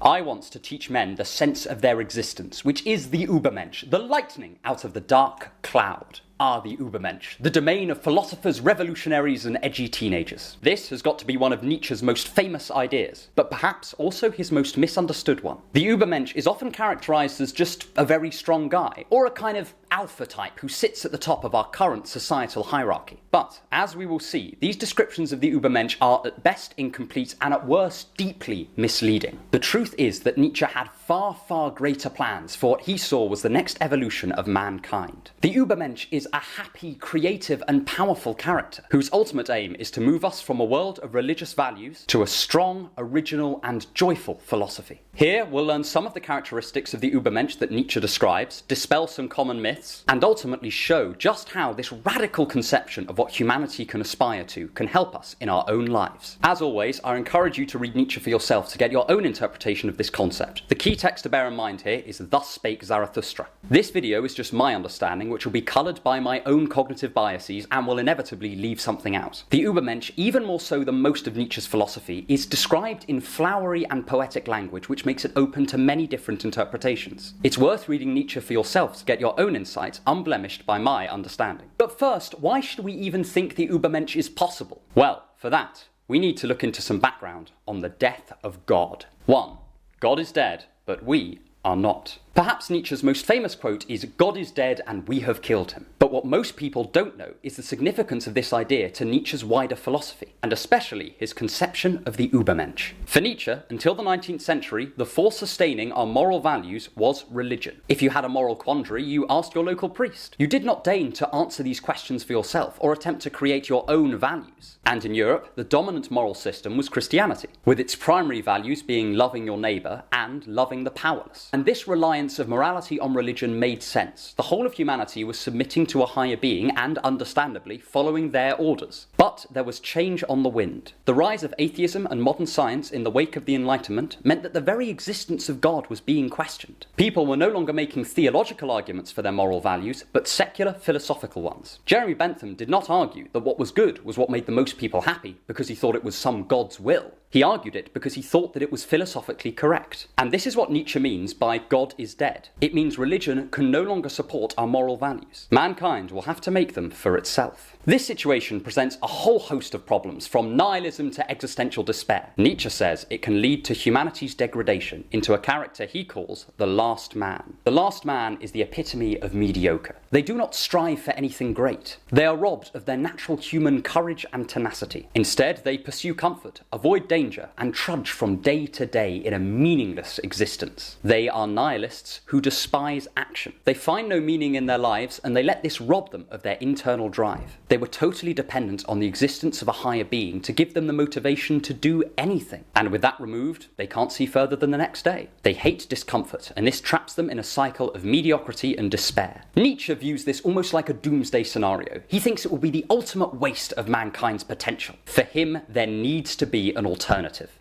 I want to teach men the sense of their existence, which is the Übermensch, the lightning out of the dark cloud. The Übermensch, the domain of philosophers, revolutionaries, and edgy teenagers. This has got to be one of Nietzsche's most famous ideas, but perhaps also his most misunderstood one. The Übermensch is often characterized as just a very strong guy, or a kind of alpha type who sits at the top of our current societal hierarchy. But, as we will see, these descriptions of the Übermensch are at best incomplete and at worst deeply misleading. The truth is that Nietzsche had far, far greater plans for what he saw was the next evolution of mankind. The Übermensch is a happy, creative, and powerful character whose ultimate aim is to move us from a world of religious values to a strong, original, and joyful philosophy. Here, we'll learn some of the characteristics of the Übermensch that Nietzsche describes, dispel some common myths, and ultimately show just how this radical conception of what humanity can aspire to can help us in our own lives. As always, I encourage you to read Nietzsche for yourself to get your own interpretation of this concept. The key text to bear in mind here is Thus Spake Zarathustra. This video is just my understanding, which will be coloured by my own cognitive biases and will inevitably leave something out. The Übermensch, even more so than most of Nietzsche's philosophy, is described in flowery and poetic language, which makes it open to many different interpretations. It's worth reading Nietzsche for yourself to get your own insights unblemished by my understanding. But first, why should we even think the Übermensch is possible? Well, for that, we need to look into some background on the death of God. 1. God is dead, but we are not. Perhaps Nietzsche's most famous quote is, "God is dead and we have killed him." But what most people don't know is the significance of this idea to Nietzsche's wider philosophy, and especially his conception of the Übermensch. For Nietzsche, until the 19th century, the force sustaining our moral values was religion. If you had a moral quandary, you asked your local priest. You did not deign to answer these questions for yourself or attempt to create your own values. And in Europe, the dominant moral system was Christianity, with its primary values being loving your neighbour and loving the powerless. And this reliance of morality on religion made sense. The whole of humanity was submitting to a higher being and, understandably, following their orders. But there was change on the wind. The rise of atheism and modern science in the wake of the Enlightenment meant that the very existence of God was being questioned. People were no longer making theological arguments for their moral values, but secular philosophical ones. Jeremy Bentham did not argue that what was good was what made the most people happy because he thought it was some God's will. He argued it because he thought that it was philosophically correct. And this is what Nietzsche means by God is dead. It means religion can no longer support our moral values. Mankind will have to make them for itself. This situation presents a whole host of problems, from nihilism to existential despair. Nietzsche says it can lead to humanity's degradation into a character he calls the last man. The last man is the epitome of mediocre. They do not strive for anything great. They are robbed of their natural human courage and tenacity. Instead, they pursue comfort, avoid danger, and trudge from day to day in a meaningless existence. They are nihilists who despise action. They find no meaning in their lives, and they let this rob them of their internal drive. They were totally dependent on the existence of a higher being to give them the motivation to do anything. And with that removed, they can't see further than the next day. They hate discomfort, and this traps them in a cycle of mediocrity and despair. Nietzsche views this almost like a doomsday scenario. He thinks it will be the ultimate waste of mankind's potential. For him, there needs to be an alternative.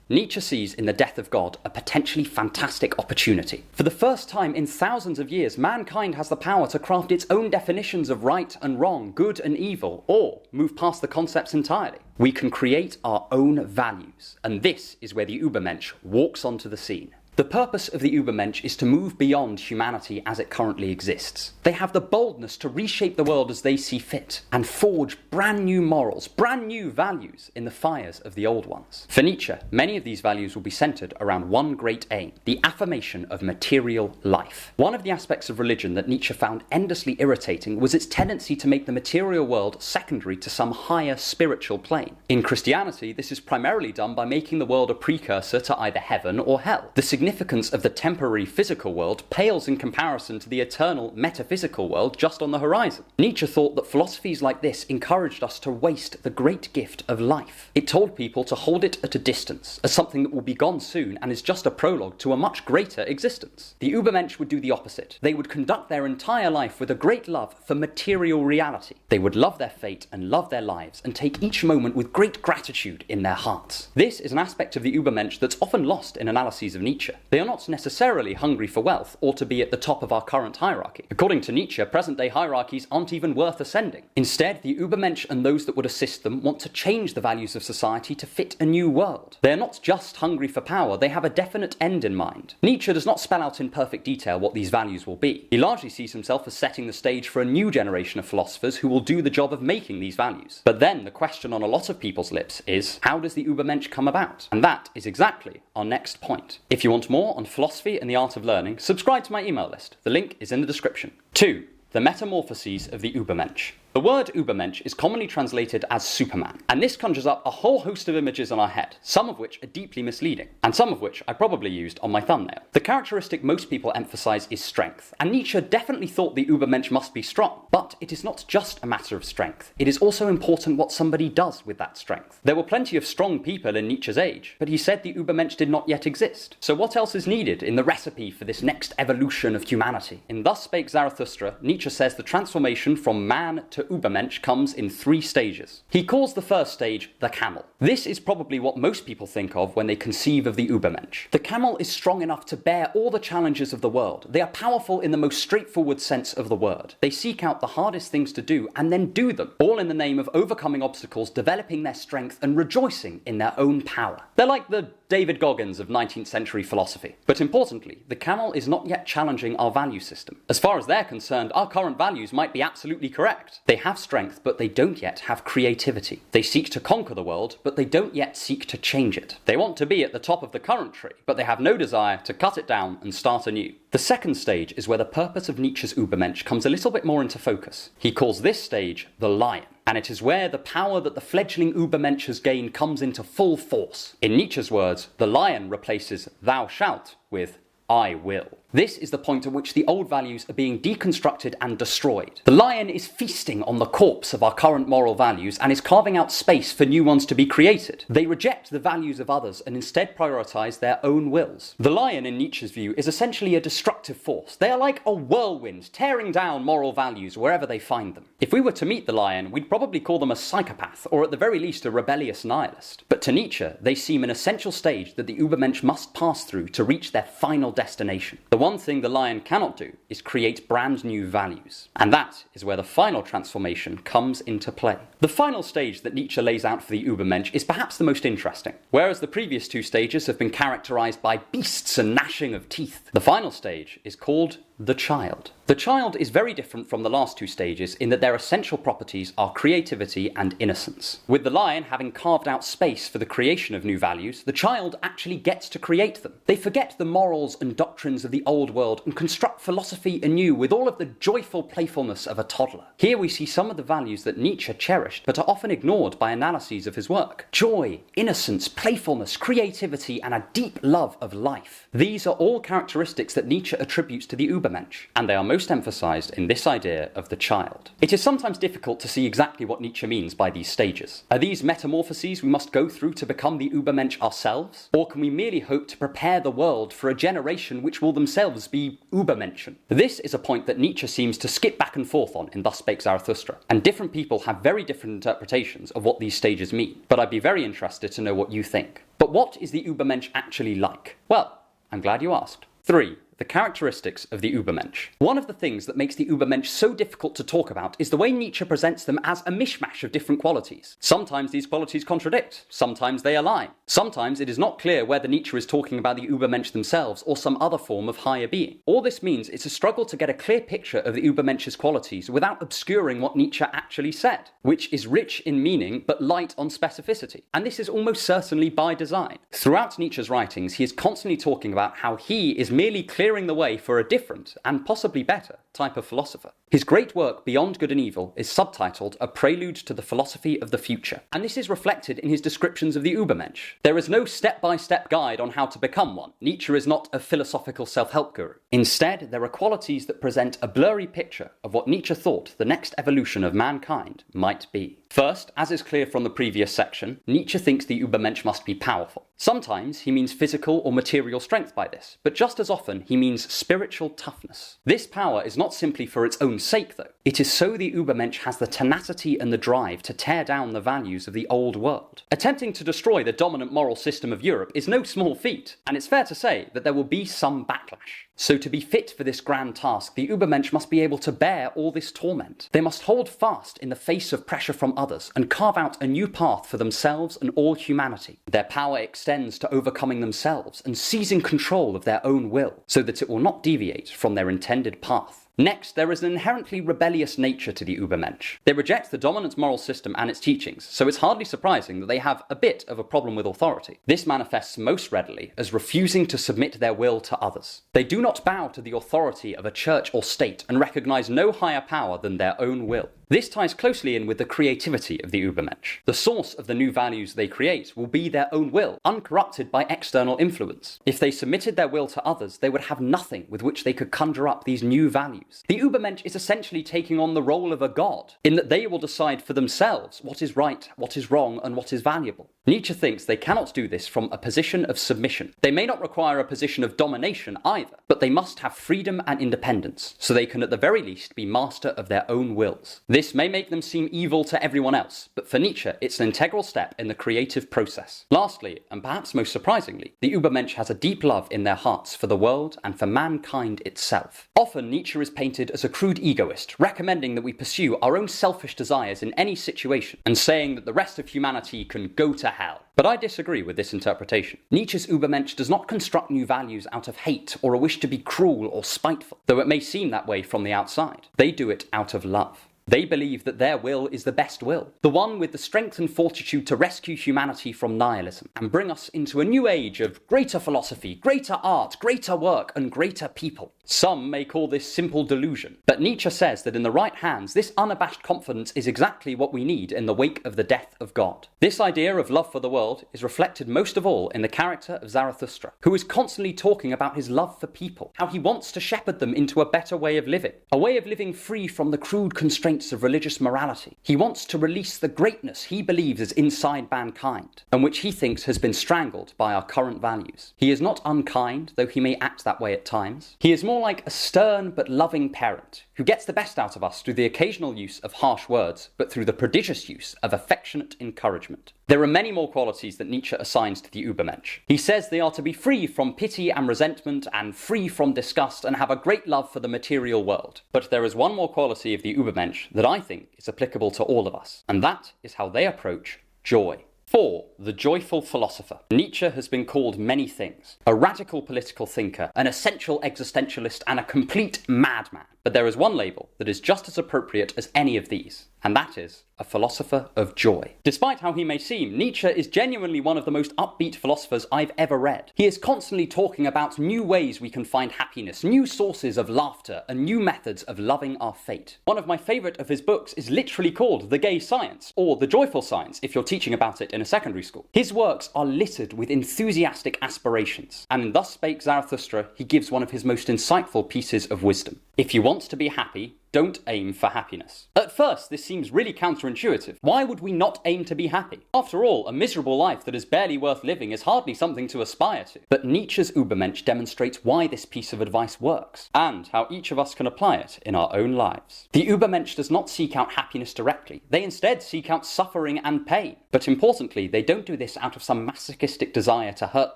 Nietzsche sees in the death of God a potentially fantastic opportunity. For the first time in thousands of years, mankind has the power to craft its own definitions of right and wrong, good and evil, or move past the concepts entirely. We can create our own values, and this is where the Übermensch walks onto the scene. The purpose of the Übermensch is to move beyond humanity as it currently exists. They have the boldness to reshape the world as they see fit and forge brand new morals, brand new values in the fires of the old ones. For Nietzsche, many of these values will be centered around one great aim, the affirmation of material life. One of the aspects of religion that Nietzsche found endlessly irritating was its tendency to make the material world secondary to some higher spiritual plane. In Christianity, this is primarily done by making the world a precursor to either heaven or hell. The significance of the temporary physical world pales in comparison to the eternal metaphysical world just on the horizon. Nietzsche thought that philosophies like this encouraged us to waste the great gift of life. It told people to hold it at a distance, as something that will be gone soon and is just a prologue to a much greater existence. The Übermensch would do the opposite. They would conduct their entire life with a great love for material reality. They would love their fate and love their lives and take each moment with great gratitude in their hearts. This is an aspect of the Übermensch that's often lost in analyses of Nietzsche. Nietzsche. They are not necessarily hungry for wealth or to be at the top of our current hierarchy. According to Nietzsche, present-day hierarchies aren't even worth ascending. Instead, the Übermensch and those that would assist them want to change the values of society to fit a new world. They are not just hungry for power, they have a definite end in mind. Nietzsche does not spell out in perfect detail what these values will be. He largely sees himself as setting the stage for a new generation of philosophers who will do the job of making these values. But then the question on a lot of people's lips is, how does the Übermensch come about? And that is exactly our next point. If you want more on philosophy and the art of learning, subscribe to my email list. The link is in the description. 2. The metamorphoses of the Übermensch. The word Übermensch is commonly translated as Superman, and this conjures up a whole host of images in our head, some of which are deeply misleading, and some of which I probably used on my thumbnail. The characteristic most people emphasize is strength, and Nietzsche definitely thought the Übermensch must be strong. But it is not just a matter of strength, it is also important what somebody does with that strength. There were plenty of strong people in Nietzsche's age, but he said the Übermensch did not yet exist. So what else is needed in the recipe for this next evolution of humanity? In Thus Spake Zarathustra, Nietzsche says the transformation from man to Übermensch comes in 3 stages. He calls the first stage the camel. This is probably what most people think of when they conceive of the Übermensch. The camel is strong enough to bear all the challenges of the world. They are powerful in the most straightforward sense of the word. They seek out the hardest things to do and then do them, all in the name of overcoming obstacles, developing their strength and rejoicing in their own power. They're like the David Goggins of 19th century philosophy. But importantly, the camel is not yet challenging our value system. As far as they're concerned, our current values might be absolutely correct. They have strength, but they don't yet have creativity. They seek to conquer the world, but they don't yet seek to change it. They want to be at the top of the current tree, but they have no desire to cut it down and start anew. The second stage is where the purpose of Nietzsche's Übermensch comes a little bit more into focus. He calls this stage the lion. And it is where the power that the fledgling Übermensch has gained comes into full force. In Nietzsche's words, the lion replaces thou shalt with I will. This is the point at which the old values are being deconstructed and destroyed. The lion is feasting on the corpse of our current moral values and is carving out space for new ones to be created. They reject the values of others and instead prioritize their own wills. The lion, in Nietzsche's view, is essentially a destructive force. They are like a whirlwind, tearing down moral values wherever they find them. If we were to meet the lion, we'd probably call them a psychopath, or at the very least a rebellious nihilist. But to Nietzsche, they seem an essential stage that the Übermensch must pass through to reach their final destination. The one thing the lion cannot do is create brand new values. And that is where the final transformation comes into play. The final stage that Nietzsche lays out for the Übermensch is perhaps the most interesting. Whereas the previous 2 stages have been characterized by beasts and gnashing of teeth, the final stage is called the child. The child is very different from the last 2 stages in that their essential properties are creativity and innocence. With the lion having carved out space for the creation of new values, the child actually gets to create them. They forget the morals and doctrines of the old world and construct philosophy anew with all of the joyful playfulness of a toddler. Here we see some of the values that Nietzsche cherished but are often ignored by analyses of his work. Joy, innocence, playfulness, creativity, and a deep love of life. These are all characteristics that Nietzsche attributes to the Übermensch, and they are most emphasized in this idea of the child. It is sometimes difficult to see exactly what Nietzsche means by these stages. Are these metamorphoses we must go through to become the Übermensch ourselves? Or can we merely hope to prepare the world for a generation which will themselves be Übermenschen? This is a point that Nietzsche seems to skip back and forth on in Thus Spake Zarathustra, and different people have very different interpretations of what these stages mean. But I'd be very interested to know what you think. But what is the Übermensch actually like? Well, I'm glad you asked. 3. The characteristics of the Übermensch. One of the things that makes the Übermensch so difficult to talk about is the way Nietzsche presents them as a mishmash of different qualities. Sometimes these qualities contradict, sometimes they align. Sometimes it is not clear whether Nietzsche is talking about the Übermensch themselves or some other form of higher being. All this means it's a struggle to get a clear picture of the Übermensch's qualities without obscuring what Nietzsche actually said, which is rich in meaning but light on specificity. And this is almost certainly by design. Throughout Nietzsche's writings, he is constantly talking about how he is merely clearing the way for a different, and possibly better, type of philosopher. His great work, Beyond Good and Evil, is subtitled A Prelude to the Philosophy of the Future, and this is reflected in his descriptions of the Übermensch. There is no step-by-step guide on how to become one. Nietzsche is not a philosophical self-help guru. Instead, there are qualities that present a blurry picture of what Nietzsche thought the next evolution of mankind might be. First, as is clear from the previous section, Nietzsche thinks the Übermensch must be powerful. Sometimes he means physical or material strength by this, but just as often he means spiritual toughness. This power is not simply for its own sake though. It is so the Übermensch has the tenacity and the drive to tear down the values of the old world. Attempting to destroy the dominant moral system of Europe is no small feat, and it's fair to say that there will be some backlash. So to be fit for this grand task, the Übermensch must be able to bear all this torment. They must hold fast in the face of pressure from others and carve out a new path for themselves and all humanity. Their power extends to overcoming themselves and seizing control of their own will, so that it will not deviate from their intended path. Next, there is an inherently rebellious nature to the Übermensch. They reject the dominant moral system and its teachings, so it's hardly surprising that they have a bit of a problem with authority. This manifests most readily as refusing to submit their will to others. They do not bow to the authority of a church or state and recognize no higher power than their own will. This ties closely in with the creativity of the Übermensch. The source of the new values they create will be their own will, uncorrupted by external influence. If they submitted their will to others, they would have nothing with which they could conjure up these new values. The Übermensch is essentially taking on the role of a god, in that they will decide for themselves what is right, what is wrong, and what is valuable. Nietzsche thinks they cannot do this from a position of submission. They may not require a position of domination either, but they must have freedom and independence, so they can at the very least be master of their own wills. This may make them seem evil to everyone else, but for Nietzsche it's an integral step in the creative process. Lastly, and perhaps most surprisingly, the Übermensch has a deep love in their hearts for the world and for mankind itself. Often Nietzsche is painted as a crude egoist, recommending that we pursue our own selfish desires in any situation, and saying that the rest of humanity can go to hell. But I disagree with this interpretation. Nietzsche's Übermensch does not construct new values out of hate or a wish to be cruel or spiteful, though it may seem that way from the outside. They do it out of love. They believe that their will is the best will, the one with the strength and fortitude to rescue humanity from nihilism and bring us into a new age of greater philosophy, greater art, greater work, and greater people. Some may call this simple delusion, but Nietzsche says that in the right hands, this unabashed confidence is exactly what we need in the wake of the death of God. This idea of love for the world is reflected most of all in the character of Zarathustra, who is constantly talking about his love for people, how he wants to shepherd them into a better way of living free from the crude constraints of religious morality. He wants to release the greatness he believes is inside mankind, and which he thinks has been strangled by our current values. He is not unkind, though he may act that way at times. He is more like a stern but loving parent, who gets the best out of us through the occasional use of harsh words, but through the prodigious use of affectionate encouragement. There are many more qualities that Nietzsche assigns to the Übermensch. He says they are to be free from pity and resentment, and free from disgust, and have a great love for the material world. But there is one more quality of the Übermensch that I think is applicable to all of us, and that is how they approach joy. 4. The joyful philosopher. Nietzsche has been called many things. A radical political thinker, an essential existentialist, and a complete madman. But there is one label that is just as appropriate as any of these, and that is a philosopher of joy. Despite how he may seem, Nietzsche is genuinely one of the most upbeat philosophers I've ever read. He is constantly talking about new ways we can find happiness, new sources of laughter, and new methods of loving our fate. One of my favourite of his books is literally called The Gay Science, or The Joyful Science if you're teaching about it in a secondary school. His works are littered with enthusiastic aspirations, and in Thus Spake Zarathustra, he gives one of his most insightful pieces of wisdom. If you want to be happy, don't aim for happiness. At first, this seems really counterintuitive. Why would we not aim to be happy? After all, a miserable life that is barely worth living is hardly something to aspire to. But Nietzsche's Übermensch demonstrates why this piece of advice works, and how each of us can apply it in our own lives. The Übermensch does not seek out happiness directly. They instead seek out suffering and pain. But importantly, they don't do this out of some masochistic desire to hurt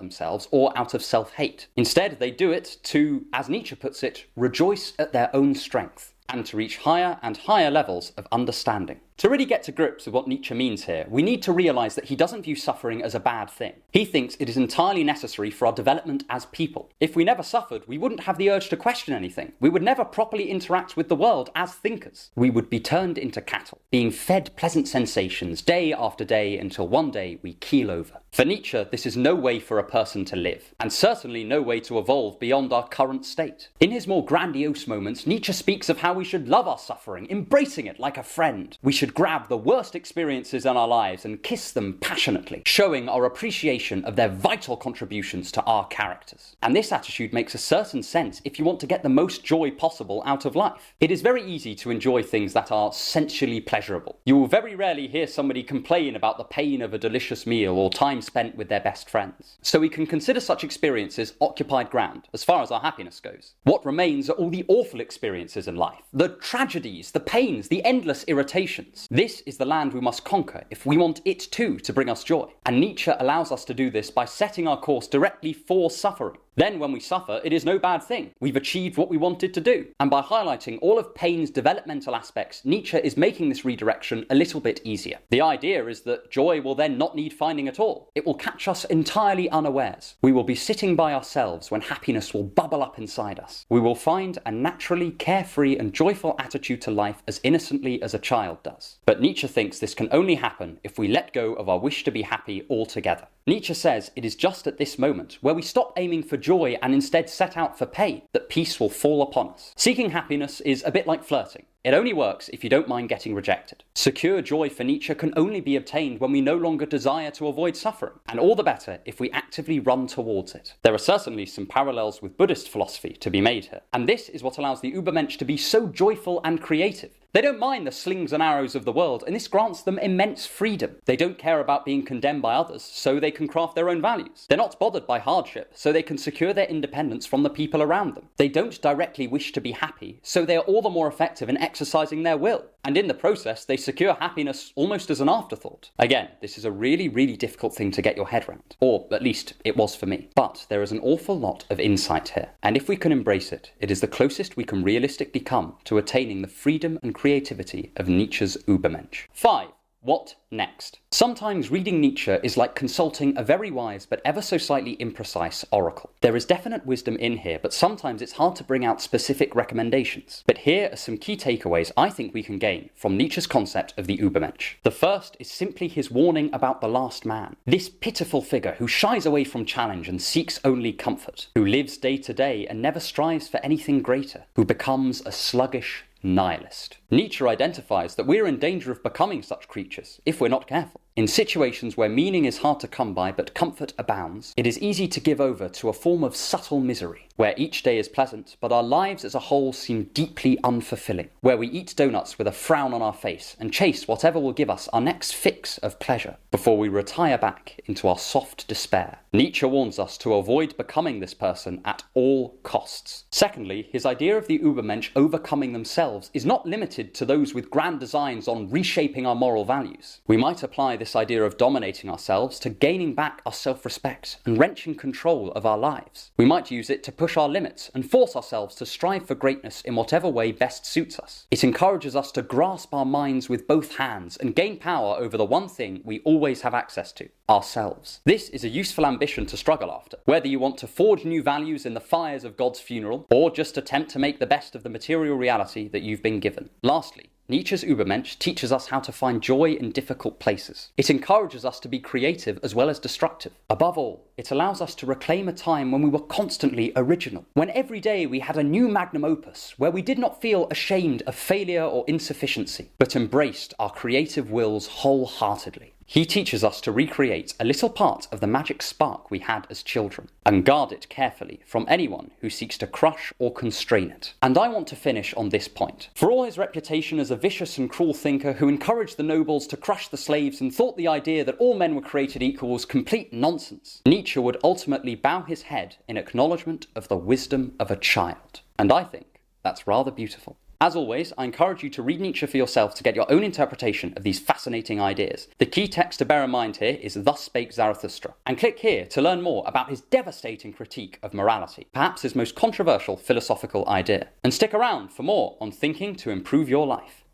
themselves or out of self-hate. Instead, they do it to, as Nietzsche puts it, rejoice at their own strength, and to reach higher and higher levels of understanding. To really get to grips with what Nietzsche means here, we need to realise that he doesn't view suffering as a bad thing. He thinks it is entirely necessary for our development as people. If we never suffered, we wouldn't have the urge to question anything. We would never properly interact with the world as thinkers. We would be turned into cattle, being fed pleasant sensations day after day until one day we keel over. For Nietzsche, this is no way for a person to live, and certainly no way to evolve beyond our current state. In his more grandiose moments, Nietzsche speaks of how we should love our suffering, embracing it like a friend. We should should grab the worst experiences in our lives and kiss them passionately, showing our appreciation of their vital contributions to our characters. And this attitude makes a certain sense if you want to get the most joy possible out of life. It is very easy to enjoy things that are sensually pleasurable. You will very rarely hear somebody complain about the pain of a delicious meal or time spent with their best friends. So we can consider such experiences occupied ground, as far as our happiness goes. What remains are all the awful experiences in life, the tragedies, the pains, the endless irritations. This is the land we must conquer if we want it too to bring us joy. And Nietzsche allows us to do this by setting our course directly for suffering. Then when we suffer, it is no bad thing. We've achieved what we wanted to do. And by highlighting all of pain's developmental aspects, Nietzsche is making this redirection a little bit easier. The idea is that joy will then not need finding at all. It will catch us entirely unawares. We will be sitting by ourselves when happiness will bubble up inside us. We will find a naturally carefree and joyful attitude to life as innocently as a child does. But Nietzsche thinks this can only happen if we let go of our wish to be happy altogether. Nietzsche says it is just at this moment, where we stop aiming for joy and instead set out for pain, that peace will fall upon us. Seeking happiness is a bit like flirting. It only works if you don't mind getting rejected. Secure joy for Nietzsche can only be obtained when we no longer desire to avoid suffering, and all the better if we actively run towards it. There are certainly some parallels with Buddhist philosophy to be made here, and this is what allows the Übermensch to be so joyful and creative. They don't mind the slings and arrows of the world, and this grants them immense freedom. They don't care about being condemned by others, so they can craft their own values. They're not bothered by hardship, so they can secure their independence from the people around them. They don't directly wish to be happy, so they are all the more effective in exercising their will. And in the process, they secure happiness almost as an afterthought. Again, this is a really, really difficult thing to get your head around. Or at least it was for me. But there is an awful lot of insight here. And if we can embrace it, it is the closest we can realistically come to attaining the freedom and creativity of Nietzsche's Übermensch. 5. What next? Sometimes reading Nietzsche is like consulting a very wise but ever so slightly imprecise oracle. There is definite wisdom in here, but sometimes it's hard to bring out specific recommendations. But here are some key takeaways I think we can gain from Nietzsche's concept of the Übermensch. The first is simply his warning about the last man. This pitiful figure who shies away from challenge and seeks only comfort, who lives day to day and never strives for anything greater, who becomes a sluggish nihilist. Nietzsche identifies that we're in danger of becoming such creatures if we're not careful. In situations where meaning is hard to come by but comfort abounds, it is easy to give over to a form of subtle misery, where each day is pleasant but our lives as a whole seem deeply unfulfilling, where we eat donuts with a frown on our face and chase whatever will give us our next fix of pleasure before we retire back into our soft despair. Nietzsche warns us to avoid becoming this person at all costs. Secondly, his idea of the Übermensch overcoming themselves is not limited to those with grand designs on reshaping our moral values. We might apply this idea of dominating ourselves to gaining back our self-respect and wrenching control of our lives. We might use it to push our limits and force ourselves to strive for greatness in whatever way best suits us. It encourages us to grasp our minds with both hands and gain power over the one thing we always have access to: ourselves. This is a useful ambition to struggle after, whether you want to forge new values in the fires of God's funeral or just attempt to make the best of the material reality that you've been given. Lastly, Nietzsche's Übermensch teaches us how to find joy in difficult places. It encourages us to be creative as well as destructive. Above all, it allows us to reclaim a time when we were constantly original, when every day we had a new magnum opus, where we did not feel ashamed of failure or insufficiency, but embraced our creative wills wholeheartedly. He teaches us to recreate a little part of the magic spark we had as children, and guard it carefully from anyone who seeks to crush or constrain it. And I want to finish on this point. For all his reputation as a vicious and cruel thinker who encouraged the nobles to crush the slaves and thought the idea that all men were created equal was complete nonsense, Nietzsche would ultimately bow his head in acknowledgement of the wisdom of a child. And I think that's rather beautiful. As always, I encourage you to read Nietzsche for yourself to get your own interpretation of these fascinating ideas. The key text to bear in mind here is Thus Spake Zarathustra, and click here to learn more about his devastating critique of morality, perhaps his most controversial philosophical idea. And stick around for more on thinking to improve your life.